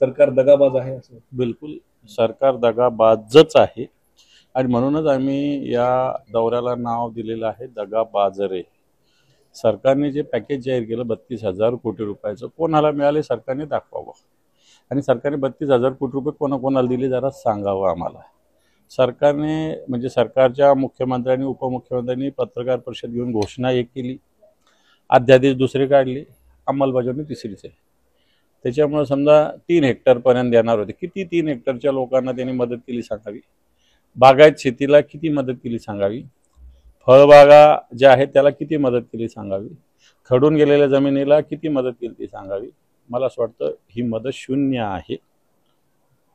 सरकार दगाबाज आहे असं? बिलकुल सरकार दगाबाजच आहे आणि म्हणूनच आम्ही या दौऱ्याला नाव दिलेलं आहे दगाबाजरे. सरकारने जे पॅकेज जाहीर केलं 32,000 कोटी रुपयाचं कोणाला मिळाले सरकारने दाखवावं आणि सरकारने 32,000 कोटी रुपये कोणाकोणाला दिले जरा सांगावं आम्हाला. सरकारने म्हणजे सरकारच्या मुख्यमंत्र्यांनी उपमुख्यमंत्र्यांनी पत्रकार परिषद घेऊन घोषणा एक केली, अध्यादेश दुसरे काढले, अंमलबजावणी तिसरीच आहे. त्याच्यामुळे समजा 3 हेक्टरपर्यंत देणार होते. किती 3 हेक्टरच्या लोकांना त्यांनी मदत केली सांगावी? बागायत शेतीला किती मदत केली सांगावी? फळबागा ज्या आहेत त्याला किती मदत केली सांगावी? खडून गेलेल्या जमिनीला किती मदत केली ती सांगावी? मला असं वाटतं ही मदत शून्य आहे.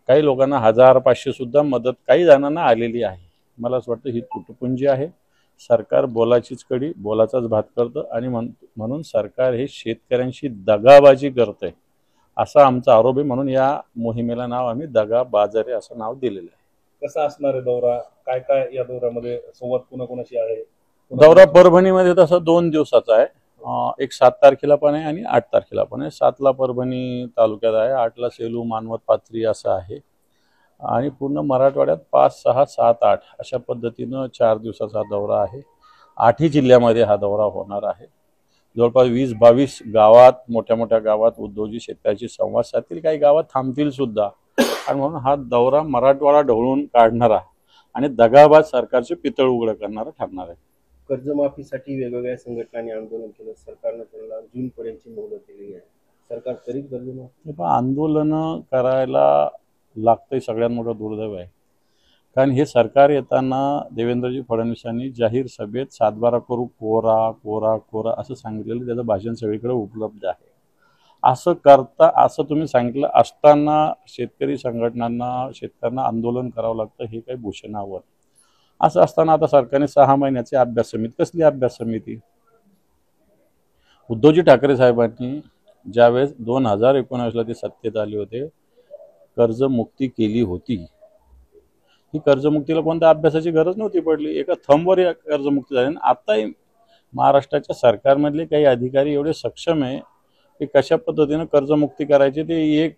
काही लोकांना 1000-500 सुद्धा मदत काही जणांना आलेली आहे. मला असं वाटतं ही तुटपुंजी आहे. सरकार बोलाचीच कडी बोलाचाच भात करतं आणि म्हणून सरकार हे शेतकऱ्यांशी दगाबाजी करतंय असा आमचा आरोप आहे. म्हणून या मोहिमेला नाव आम्ही दगाबाजरे असं नाव दिलेलं आहे. कसा असणार आहे दौरा? काय काय या दौऱ्यामध्ये संवाद कोणाकोणाशी आहे? दौरा परभणीमध्ये तसा 2 दिवसाचा आहे. एक 7 तारखेला पण आहे आणि 8 तारखेला पण आहे. 7ला परभणी तालुक्यात आहे, 8ला सेलू, मानवत, पाथरी असं आहे आणि पूर्ण मराठवाड्यात 5, 6, 7, 8 अशा पद्धतीनं 4 दिवसाचा दौरा आहे. 8ही जिल्ह्यामध्ये हा दौरा होणार आहे. जवळपास 20-22 गावात, मोठ्या मोठ्या गावात उद्योगी शेतकऱ्याशी संवाद साधतील, काही गावात थांबतील सुद्धा आणि म्हणून हा दौरा मराठवाडा ढवळून काढणारा आणि दगाबाज सरकारचे पितळ उघडं करणारा ठरणार आहे. कर्जमाफीसाठी वेगवेगळ्या संघटनांनी आंदोलन केलं, सरकारनं त्यांना जूनपर्यंतची मुदत दिली आहे. सरकार करीत कर्जमाफी? आंदोलन करायला लागतंय, सगळ्यात मोठं दुर्दैव आहे. कारण हे सरकार येताना देवेंद्रजी फडणवीसांनी जाहीर सभेत 7-12 करू, कोरा कोरा कोरा असं सांगितलेलं, त्याचं भाषण सगळीकडे उपलब्ध आहे. असं तुम्ही सांगितलं असताना शेतकरी संघटनांना, शेतकऱ्यांना आंदोलन करावं लागतं, हे काही भूषणावर. असं असताना आता सरकारने 6 महिन्याची अभ्यास समिती, कसली अभ्यास समिती? उद्धवजी ठाकरे साहेबांनी ज्यावेळेस 2019ला ते सत्तेत आले होते, कर्जमुक्ती केली होती. ही कर्जमुक्तीला कोणत्या अभ्यासाची गरज नव्हती पडली, एका थंबवर या कर्जमुक्ती झाली. आताही महाराष्ट्राच्या सरकारमधले काही अधिकारी एवढे सक्षम आहे की कशा पद्धतीनं कर्जमुक्ती करायची ते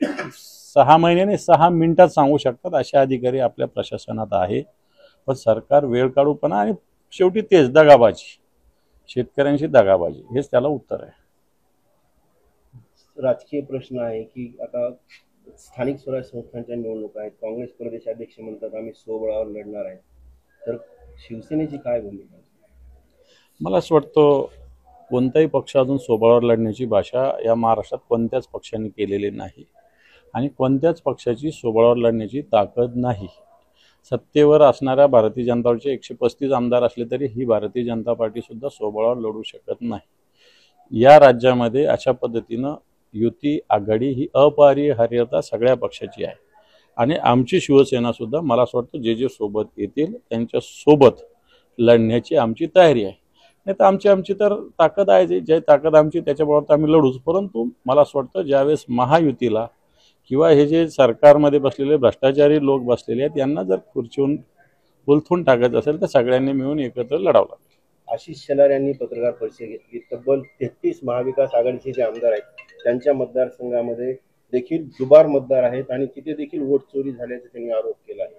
6 महिन्याने 6 मिनिटात सांगू शकतात, असे अधिकारी आपल्या प्रशासनात आहे. पण सरकार वेळ काढूपणा आणि शेवटी तेच दगाबाजी, शेतकऱ्यांशी दगाबाजी, हेच त्याला उत्तर आहे. राजकीय प्रश्न आहे की आता स्थानिक स्वराज्य संस्थांच्या निवडणुका आहेत. काँग्रेस प्रदेशाध्यक्ष म्हणतात आम्ही स्वबळावर लढणार आहे, तर शिवसेनेची काय भूमिका? मला असं वाटतं कोणताही पक्ष अजून स्वबळावर लढण्याची भाषा या महाराष्ट्रात कोणत्याच पक्षाने केलेली नाही आणि कोणत्याच पक्षाची स्वबळावर लढण्याची ताकद नाही. सत्तेवर असणाऱ्या भारतीय जनता पार्टीचे 135 आमदार असले तरी ही भारतीय जनता पार्टी सुद्धा स्वबळावर लढू शकत नाही. या राज्यामध्ये अशा पद्धतीनं युती आघाडी ही अपरिहार्यता सगळ्या पक्षाची आहे आणि आमची शिवसेना सुद्धा मला असं वाटतं जे सोबत येतील त्यांच्या सोबत लढण्याची आमची तयारी आहे. नाही तर आमची तर ताकद आहे, जे ताकद आमची त्याच्याबरोबर आम्ही लढूच. परंतु मला असं वाटतं ज्यावेळेस महायुतीला किंवा हे जे सरकारमध्ये बसलेले भ्रष्टाचारी लोक बसलेले आहेत यांना जर खुर्चीहून उलथून टाकायचं असेल तर सगळ्यांनी मिळून एकत्र लढावं लागेल. आशिष शेलार यांनी पत्रकार परिषद घेतली. तब्बल 33 महाविकास आघाडीचे जे आमदार आहेत त्यांच्या मतदारसंघामध्ये देखील दुबार मतदार आहेत आणि तिथे देखील वोट चोरी झाल्याचा त्यांनी आरोप केला आहे.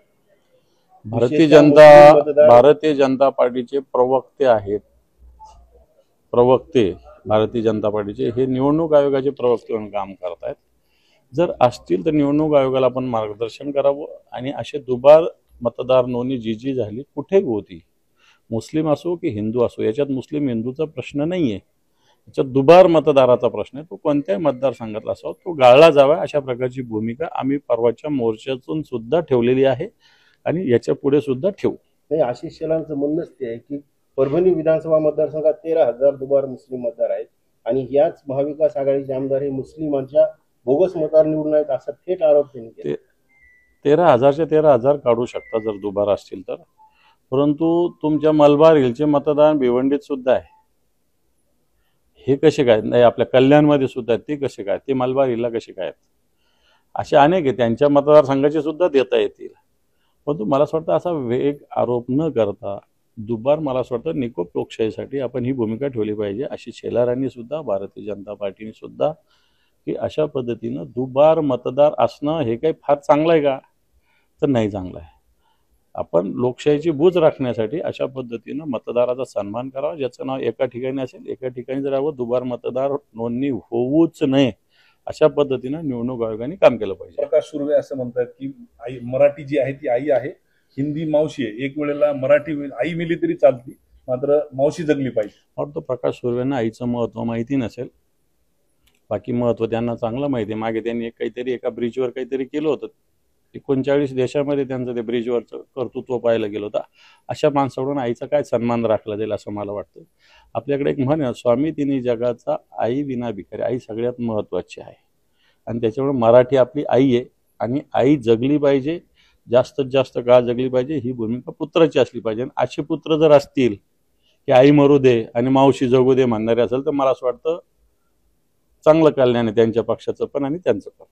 भारतीय जनता पार्टीचे प्रवक्ते आहेत, भारतीय जनता पार्टीचे हे निवडणूक आयोगाचे प्रवक्ते म्हणून काम करतायत. जर असतील तर निवडणूक आयोगाला आपण मार्गदर्शन करावं आणि असे दुबार मतदार नोंदणी जी झाली कुठे होती, मुस्लिम असो की हिंदू असो, याच्यात मुस्लिम हिंदूचा प्रश्न नाही आहे, याच्यात दुबार मतदाराचा प्रश्न आहे. तो कोणत्याही मतदारसंघातला असावा तो गाळला जावा अशा प्रकारची भूमिका आम्ही परवाच्या मोर्चातून सुद्धा ठेवलेली आहे आणि याच्या पुढे सुद्धा ठेवू. आशिष शेलारचं म्हणणंच ते आहे की परभणी विधानसभा मतदारसंघात 13,000 दुबार मुस्लिम मतदार आहेत आणि याच महाविकास आघाडीचे आमदार हे मुस्लिमांच्या बोगस मतदार निवडून आहेत असा थेट आरोप त्यांनी केला. 13,000चे 13,000 काढू शकता जर दुबार असतील तर, परंतु तुमच्या मलबार हिलचे मतदान भिवंडीत सुद्धा आहे. हे कसे काय नाही, आपल्या कल्याणमध्ये सुद्धा आहेत, ते कसे काय, ते मलबार हिलला कसे काय, असे अनेक आहे. त्यांच्या मतदारसंघाचे सुद्धा देता येतील. परंतु मला असं वाटतं असा वेग आरोप न करता दुबार मला असं वाटतं निकोप लोकशाहीसाठी आपण ही भूमिका ठेवली पाहिजे. अशी शेलारांनी सुद्धा, भारतीय जनता पार्टीने सुद्धा की अशा पद्धतीनं दुबार मतदार असणं हे काही फार चांगलं आहे का? तर नाही चांगलं आहे. आपण लोकशाहीची बूज राखण्यासाठी अशा पद्धतीनं मतदाराचा सन्मान करावा. ज्याचं नाव एका ठिकाणी असेल एका ठिकाणी जर राहावं, दुबार मतदार नोंदणी होऊच नये अशा पद्धतीनं निवडणूक आयोगाने काम केलं पाहिजे. प्रकाश सुर्वे असं म्हणतात की आई मराठी जी आहे ती आई आहे, हिंदी मावशी आहे. एक वेळेला मराठी आई मिली तरी चालती, मात्र मावशी जगली पाहिजे. वाटतं प्रकाश सुर्वेंना आईचं महत्त्व माहिती नसेल, बाकी महत्त्व त्यांना चांगलं माहिती आहे. मागे त्यांनी काहीतरी एका ब्रिजवर काहीतरी केलं होतं, 39 देशामध्ये त्यांचं ते ब्रिजवरचं कर्तृत्व पाहायला गेलं होतं. अशा माणसाकडून आईचा काय सन्मान राखला जाईल असं मला वाटतं. आपल्याकडे एक म्हण आहे, स्वामी तिन्ही जगाचा आई विना भिकारी. आई सगळ्यात महत्त्वाची आहे आणि त्याच्यामुळे मराठी आपली आई आहे आणि आई जगली पाहिजे, जास्तीत जास्त काळ जगली पाहिजे. ही भूमिका पुत्राची असली पाहिजे. आणि असे पुत्र जर असतील की आई मरू दे आणि मावशी जगू दे म्हणणारे असेल तर मला असं वाटतं चांगलं कल्याण आहे त्यांच्या पक्षाचं पण आणि त्यांचं पण.